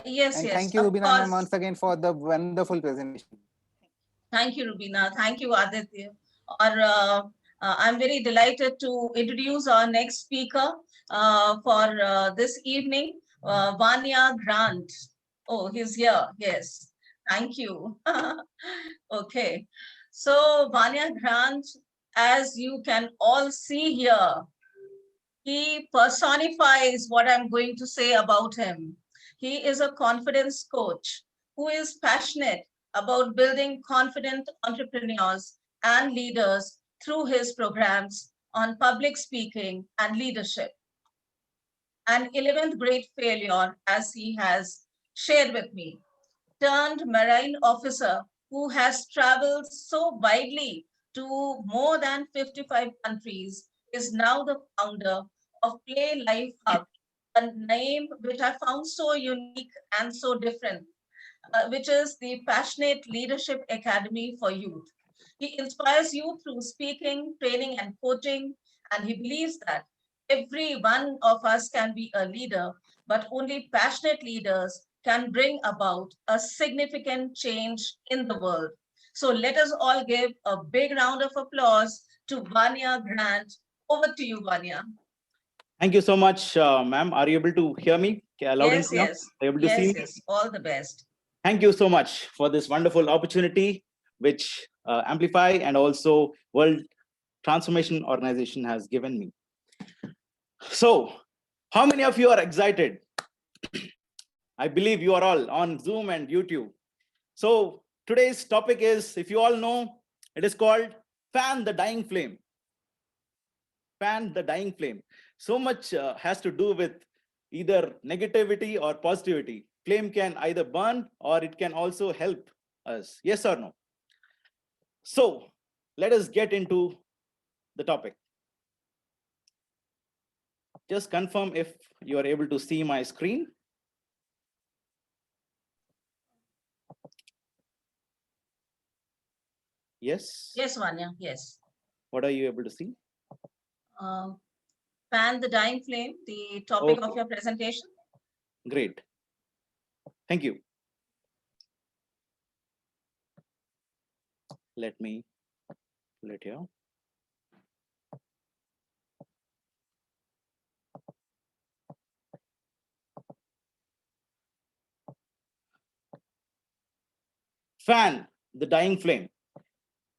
Yes, And yes, thank you, of Rubina ma'am, course. once again for the wonderful presentation. Thank you, Rubina. Thank you, Aditya. I'm very delighted to introduce our next speaker for this evening, Vanya Grant. Oh, he's here. Yes. Thank you. Okay. So, Vanya Grant, as you can all see here, he personifies what I'm going to say about him. He is a confidence coach who is passionate about building confident entrepreneurs and leaders through his programs on public speaking and leadership. An 11th grade failure, as he has shared with me, turned marine officer who has traveled so widely to more than 55 countries, is now the founder of Play Life Hub, a name which I found so unique and so different, which is the Passionate Leadership Academy for Youth. He inspires you through speaking, training, and coaching, and he believes that every one of us can be a leader, but only passionate leaders can bring about a significant change in the world. So let us all give a big round of applause to Vanya Grant. Over to you, Vanya. Thank you so much, ma'am. Are you able to hear me loud and Yes, clear? Are yes, you able to see yes, me? yes. All the best. Thank you so much for this wonderful opportunity, which Amplify and also World Transformation Organization has given me. So, how many of you are excited? I believe you are all on Zoom and YouTube. So, today's topic is, if you all know, it is called Fan the Dying Flame. Fan the dying flame. So much has to do with either negativity or positivity. Flame can either burn or it can also help us. Yes or no? So let us get into the topic. Just confirm if you are able to see my screen. Yes. Yes, Vanya, yes. What are you able to see? Uh, Fan the Dying Flame, the topic Okay. of your presentation. Great. Thank you. Let me pull it here. Fan the dying flame.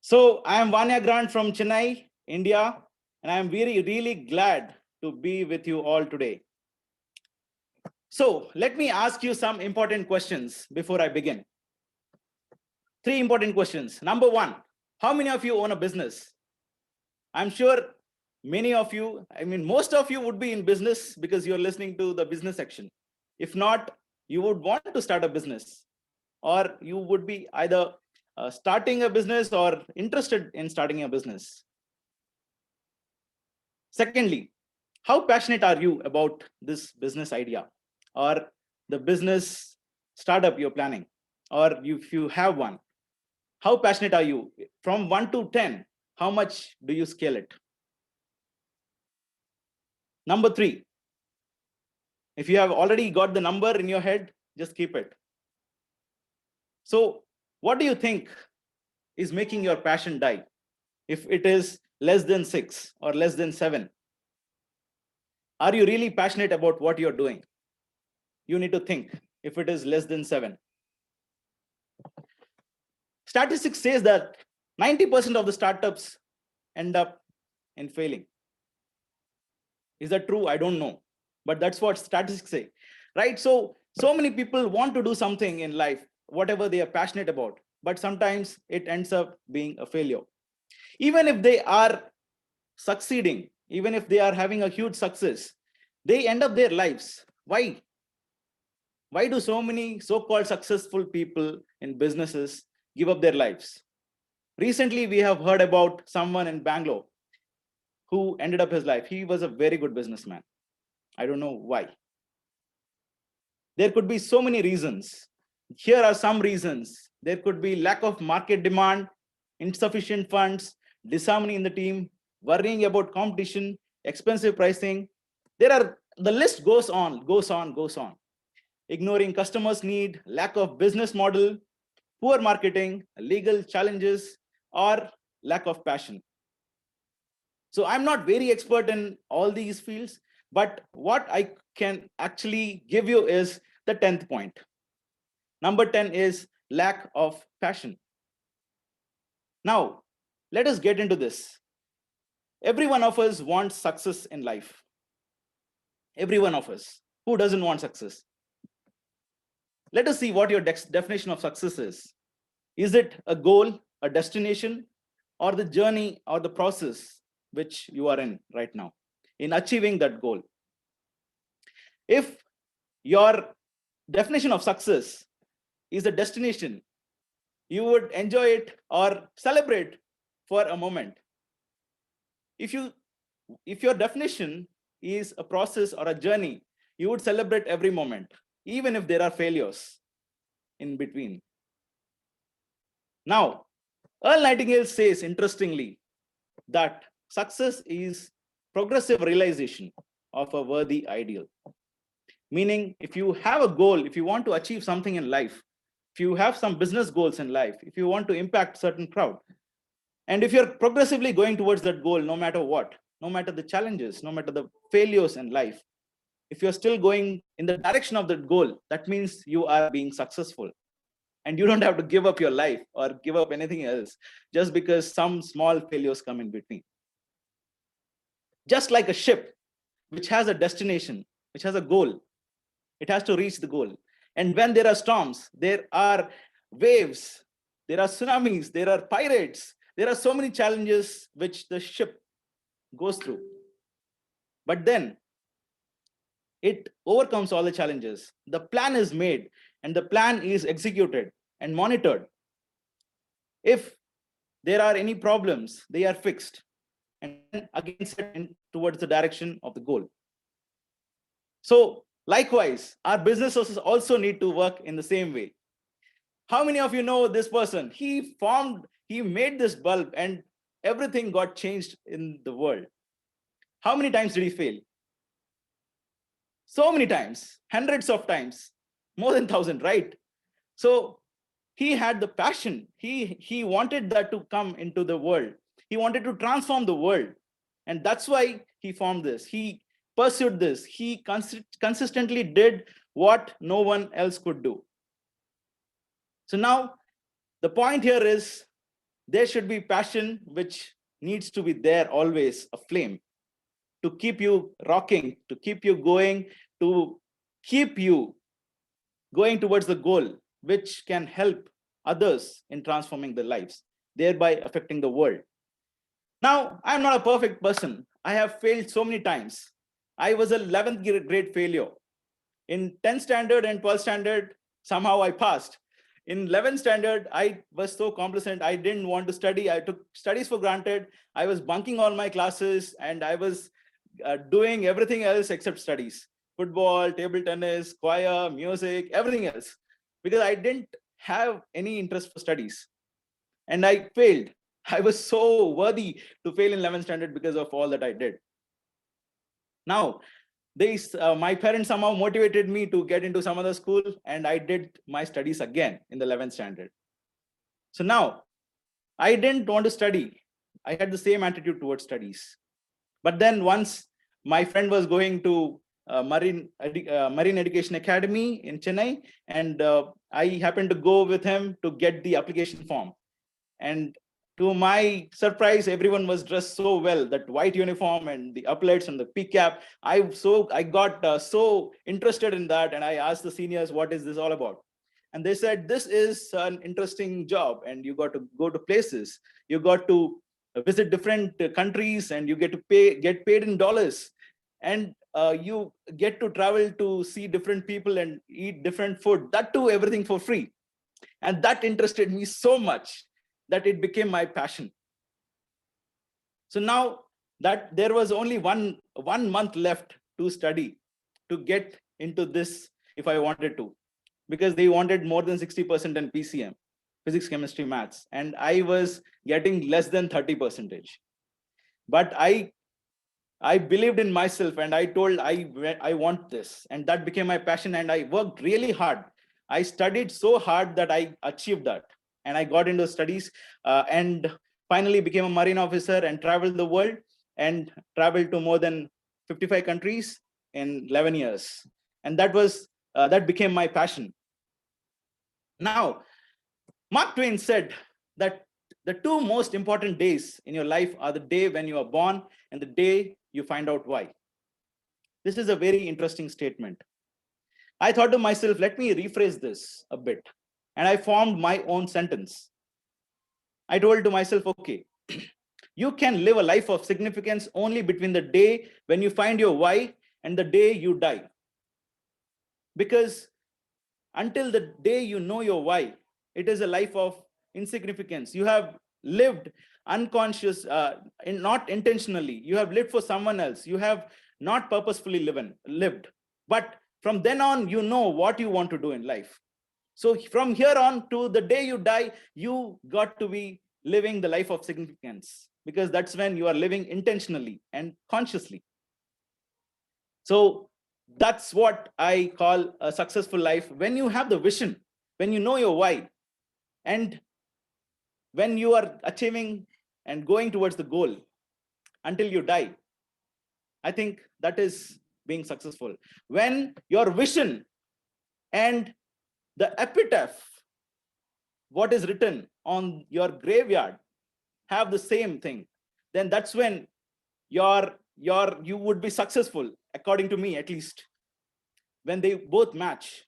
So I am Vanya Grant from Chennai, India, and I am really glad to be with you all today. So let me ask you some important questions before I begin. 3 important questions. Number 1, how many of you own a business? I'm sure many of you, most of you would be in business because you're listening to the business section. If not, you would want to start a business, or you would be either starting a business or interested in starting a business. Secondly, how passionate are you about this business idea or the business startup you're planning, or if you have one? How passionate are you? From 1 to 10, how much do you scale it? Number 3, if you have already got the number in your head, just keep it. So, what do you think is making your passion die? If it is less than 6 or less than 7, are you really passionate about what you're doing? You need to think if it is less than 7. Statistics says that 90% of the startups end up in failing. Is that true? I don't know, but that's what statistics say, right? So many people want to do something in life, whatever they are passionate about, but sometimes it ends up being a failure. Even if they are succeeding, even if they are having a huge success, they end up their lives. Why do so many so-called successful people in businesses give up their lives? Recently, we have heard about someone in Bangalore who ended up his life. He was a very good businessman. I don't know why. There could be so many reasons. Here are some reasons. There could be lack of market demand, insufficient funds, disharmony in the team, worrying about competition, expensive pricing. The list goes on. ignoring customers' need, lack of business model, poor marketing, legal challenges, or lack of passion. So I'm not very expert in all these fields, but what I can actually give you is the 10th point. Number 10 is lack of passion. Now, let us get into this. Every one of us wants success in life. Every one of us. Who doesn't want success? Let us see what your definition of success is. Is it a goal, a destination, or the journey or the process which you are in right now in achieving that goal? If your definition of success is a destination, you would enjoy it or celebrate for a moment. If your definition is a process or a journey, you would celebrate every moment, even if there are failures in between. Now, Earl Nightingale says, interestingly, that success is progressive realization of a worthy ideal. Meaning, if you have a goal, if you want to achieve something in life, if you have some business goals in life, if you want to impact certain crowd, and if you're progressively going towards that goal, no matter what, no matter the challenges, no matter the failures in life, if you're still going in the direction of that goal, that means you are being successful. And you don't have to give up your life or give up anything else just because some small failures come in between. Just like a ship, which has a destination, which has a goal, it has to reach the goal. And when there are storms, there are waves, there are tsunamis, there are pirates, there are so many challenges which the ship goes through. But then it overcomes all the challenges. The plan is made and the plan is executed and monitored. If there are any problems, they are fixed and again set in towards the direction of the goal. So likewise, our businesses also need to work in the same way. How many of you know this person? He made this bulb and everything got changed in the world. How many times did he fail? So many times, hundreds of times, more than 1,000, right? So he had the passion. He wanted that to come into the world. He wanted to transform the world. And that's why he formed this. He pursued this. He consistently did what no one else could do. So now the point here is there should be passion, which needs to be there always, a flame, to keep you rocking, to keep you going, to keep you going towards the goal, which can help others in transforming their lives, thereby affecting the world. Now, I'm not a perfect person. I have failed so many times. I was a 11th grade failure. In 10th standard and 12th standard, somehow I passed. In 11th standard, I was so complacent. I didn't want to study. I took studies for granted. I was bunking all my classes and I was doing everything else except studies. Football, table tennis, choir, music, everything else. Because I didn't have any interest for studies. And I failed. I was so worthy to fail in 11th standard because of all that I did. Now, my parents somehow motivated me to get into some other school, and I did my studies again in the 11th standard. So now, I didn't want to study. I had the same attitude towards studies. But then once my friend was going to Marine Education Academy in Chennai, and I happened to go with him to get the application form. And to my surprise, everyone was dressed so well, that white uniform and the uplets and the peak cap. I got so interested in that, and I asked the seniors, what is this all about? And they said, this is an interesting job, and you got to go to places, you got to visit different countries, and you get paid in dollars, and you get to travel to see different people and eat different food, that too everything for free. And that interested me so much that it became my passion. So now that there was only one month left to study, to get into this if I wanted to, because they wanted more than 60% in PCM, physics, chemistry, maths, and I was getting less than 30%. But I I believed in myself and I told I want this. And that became my passion. And I worked really hard. I studied so hard that I achieved that. And I got into studies and finally became a Marine officer and traveled the world and traveled to more than 55 countries in 11 years. And that became my passion. Now, Mark Twain said that the two most important days in your life are the day when you are born and the day you find out why. This is a very interesting statement. I thought to myself, let me rephrase this a bit. And I formed my own sentence. I told to myself, okay, you can live a life of significance only between the day when you find your why and the day you die. Because until the day you know your why, it is a life of insignificance. You have lived unconscious, not intentionally. You have lived for someone else. You have not purposefully lived. But from then on, you know what you want to do in life. So from here on to the day you die, you got to be living the life of significance, because that's when you are living intentionally and consciously. So that's what I call a successful life. When you have the vision, when you know your why, and when you are achieving and going towards the goal until you die, I think that is being successful. When your vision and the epitaph, what is written on your graveyard, have the same thing, then that's when you would be successful, according to me at least. When they both match,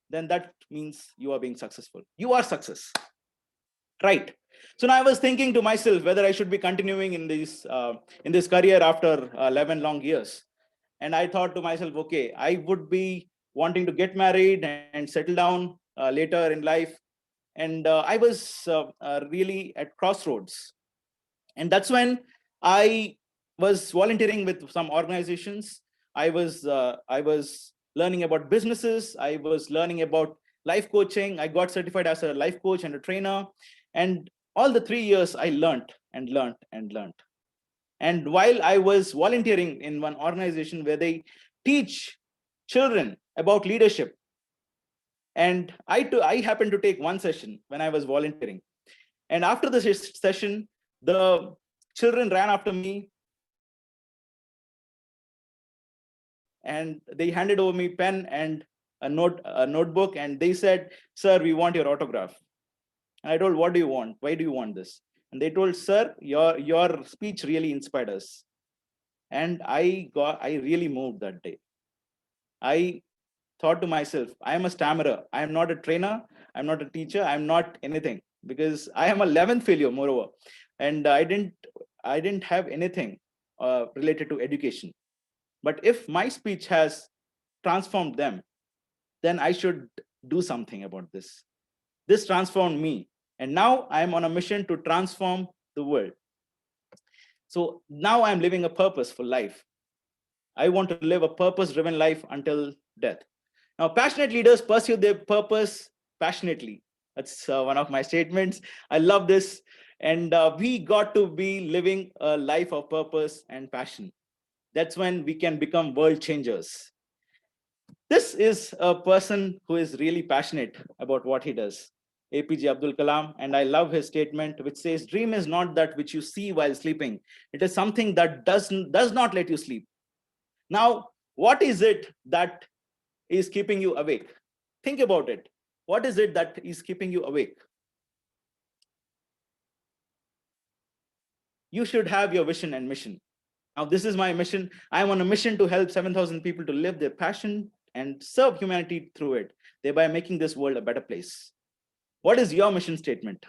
then that means you are being successful. You are success, right? So now I was thinking to myself whether I should be continuing in this career after 11 long years. And I thought to myself, okay, I would be wanting to get married and settle down later in life. And I was really at crossroads. And that's when I was volunteering with some organizations. I was learning about businesses. I was learning about life coaching. I got certified as a life coach and a trainer. And all the 3 years I learned and learned and learned. And while I was volunteering in one organization where they teach children about leadership, and I happened to take one session when I was volunteering. And after the session, the children ran after me and they handed over me pen and a notebook, and they said, "Sir, we want your autograph." And I told, "What do you want? Why do you want this?" And they told, "Sir, your speech really inspired us." And I really moved that day. I thought to myself, I am a stammerer. I am not a trainer. I'm not a teacher. I'm not anything, because I am a 11th failure, moreover. And I didn't have anything related to education. But if my speech has transformed them, then I should do something about this. This transformed me. And now I am on a mission to transform the world. So now I'm living a purposeful life. I want to live a purpose-driven life until death. Now, passionate leaders pursue their purpose passionately. That's one of my statements. I love this. And we got to be living a life of purpose and passion. That's when we can become world changers. This is a person who is really passionate about what he does, APJ Abdul Kalam. And I love his statement, which says, "Dream is not that which you see while sleeping. It is something that does not let you sleep." Now, what is it that is keeping you awake? Think about it. What is it that is keeping you awake? You should have your vision and mission. Now, this is my mission. I am on a mission to help 7,000 people to live their passion and serve humanity through it, thereby making this world a better place. What is your mission statement?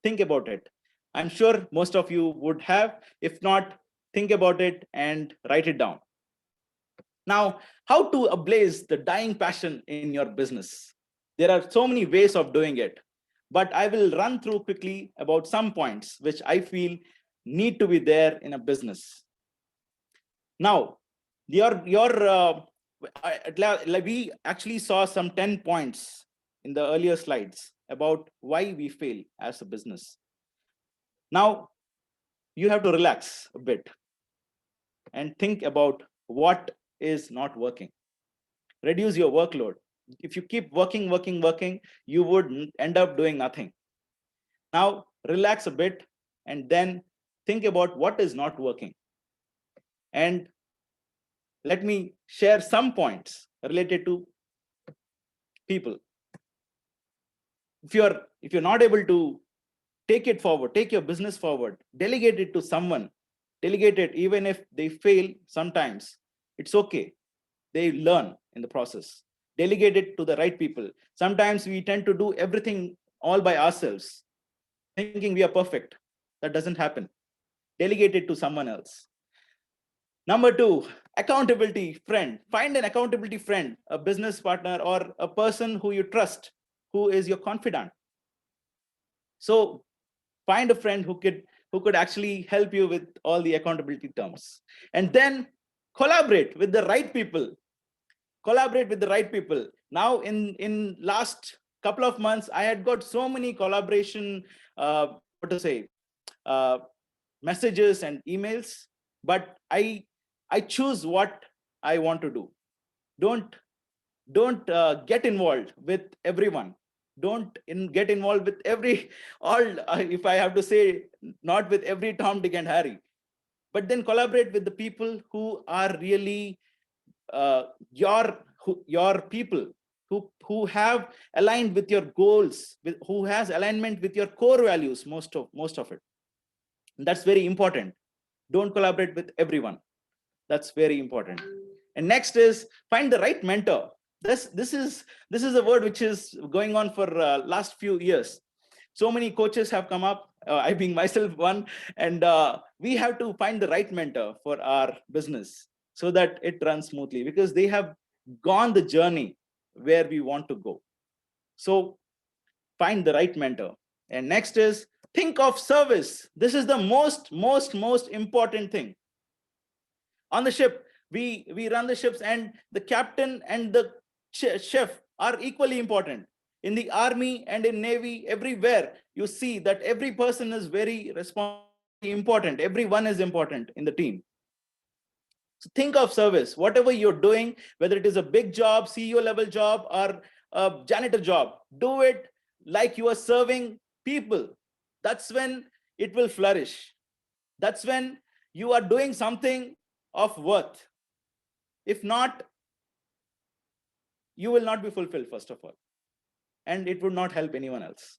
Think about it. I'm sure most of you would have. If not, think about it and write it down. Now, how to ablaze the dying passion in your business? There are so many ways of doing it, but I will run through quickly about some points which I feel need to be there in a business. Now, we actually saw some 10 points in the earlier slides about why we fail as a business. Now, you have to relax a bit. and think about what is not working. Reduce your workload. If you keep working, you would end up doing nothing. Now, relax a bit and then think about what is not working. And let me share some points related to people. If you're not able to take it forward, take your business forward, delegate it to someone, delegate it even if they fail sometimes. It's okay. They learn in the process. Delegate it to the right people. Sometimes we tend to do everything all by ourselves, thinking we are perfect. That doesn't happen. Delegate it to someone else. Number 2, accountability friend. Find an accountability friend, a business partner, or a person who you trust, who is your confidant. So find a friend who could actually help you with all the accountability terms. And then collaborate with the right people. Collaborate with the right people. Now, in last couple of months, I had got so many collaboration, uh, messages and emails, but I choose what I want to do. Don't get involved with everyone. Don't get involved with every all. If I have to say, not with every Tom, Dick, and Harry, but then collaborate with the people who are really your people, who have aligned with your goals, who has alignment with your core values. Most of it. That's very important. Don't collaborate with everyone. That's very important. And next is find the right mentor. This is a word which is going on for last few years. So many coaches have come up, I being myself one, and we have to find the right mentor for our business so that it runs smoothly, because they have gone the journey where we want to go. So find the right mentor. And next is think of service. This is the most important thing. On the ship, we run the ships, and the captain and the chef are equally important. In the army and in navy, everywhere you see that every person is very important. Everyone is important in the team. So think of service. Whatever you're doing, whether it is a big job, CEO level job, or a janitor job, do it like you are serving people. That's when it will flourish. That's when you are doing something of worth. If not, you will not be fulfilled, first of all, and it would not help anyone else.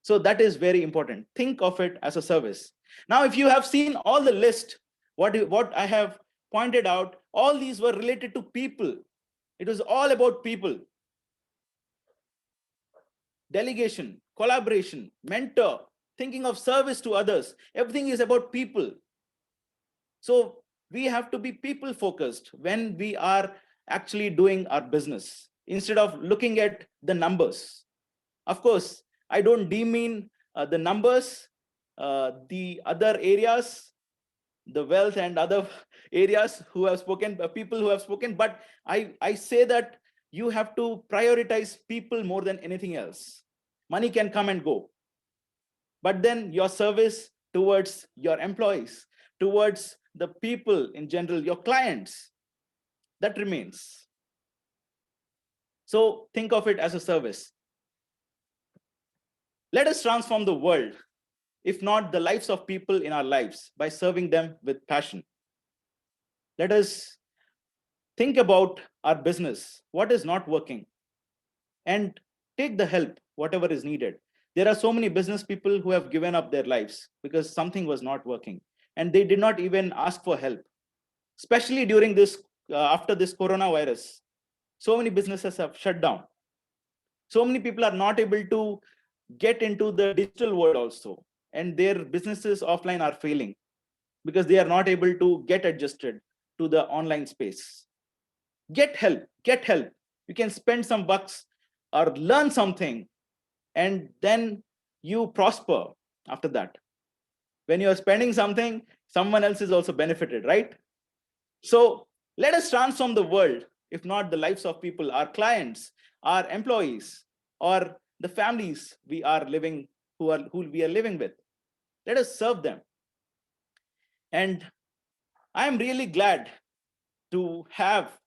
So that is very important. Think of it as a service. Now, if you have seen all the list, what I have pointed out, all these were related to people. It was all about people. Delegation, collaboration, mentor, thinking of service to others. Everything is about people. So we have to be people focused when we are actually doing our business, instead of looking at the numbers. Of course, I don't demean the numbers, the other areas, the wealth and other areas who have spoken, people who have spoken, but I say that you have to prioritize people more than anything else. Money can come and go, but then your service towards your employees, towards the people in general, your clients, that remains. So think of it as a service. Let us transform the world, if not the lives of people in our lives, by serving them with passion. Let us think about our business, what is not working, and take the help, whatever is needed. There are so many business people who have given up their lives because something was not working, and they did not even ask for help, especially during this, after this coronavirus. So many businesses have shut down. So many people are not able to get into the digital world also, and their businesses offline are failing because they are not able to get adjusted to the online space. Get help. You can spend some bucks or learn something, and then you prosper after that. When you are spending something, someone else is also benefited, right? So let us transform the world, if not the lives of people, our clients, our employees, or the families we are living, who we are living with. Let us serve them. And I'm really glad to have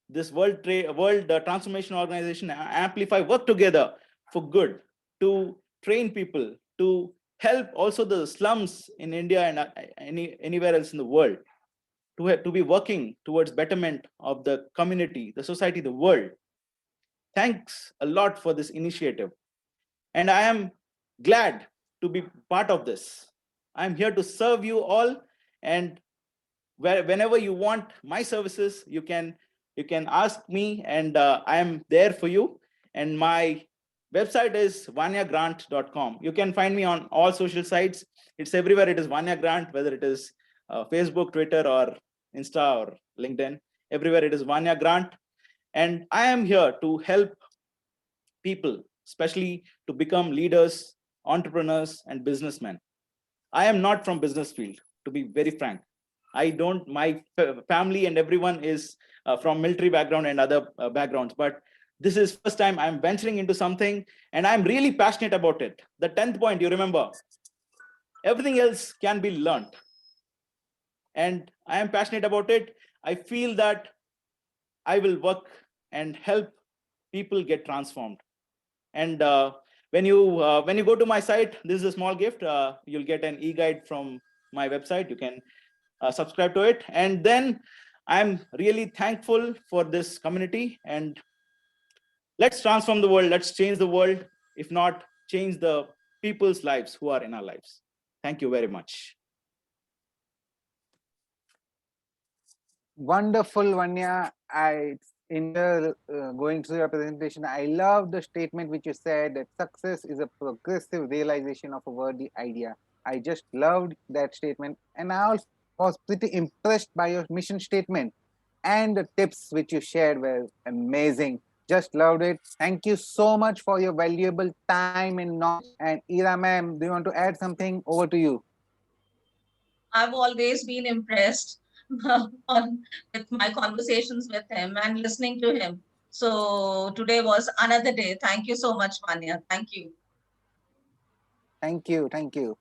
this world transformation organization Amplify work together for good, to train people, to help also the slums in India and anywhere else in the world, to be working towards betterment of the community, the society, the world. Thanks a lot for this initiative. And I am glad to be part of this. I'm here to serve you all, and whenever you want my services, you can ask me, and I am there for you. And my website is vanyagrant.com. You can find me on all social sites. It's everywhere. It is Vanya Grant, whether it is Facebook, Twitter, or Insta, or LinkedIn. Everywhere it is Vanya Grant. And I am here to help people, especially to become leaders, entrepreneurs, and businessmen. I am not from business field, to be very frank. I don't, my family and everyone is from military background and other backgrounds, but this is first time I'm venturing into something, and I'm really passionate about it. The 10th point, you remember, everything else can be learned. And I am passionate about it. I feel that I will work and help people get transformed. And when you go to my site, this is a small gift. You'll get an e-guide from my website. You can subscribe to it. And then I'm really thankful for this community, and let's transform the world. Let's change the world. If not, change the people's lives who are in our lives. Thank you very much. Wonderful, Vanya. In the going through your presentation, I love the statement which you said that success is a progressive realization of a worthy idea. I just loved that statement, and I also was pretty impressed by your mission statement, and the tips which you shared were amazing. Just loved it. Thank you so much for your valuable time and knowledge. And Ira ma'am, do you want to add something? Over to you. I've always been impressed with my conversations with him and listening to him. So today was another day. Thank you so much, Vanya. Thank you. Thank you. Thank you.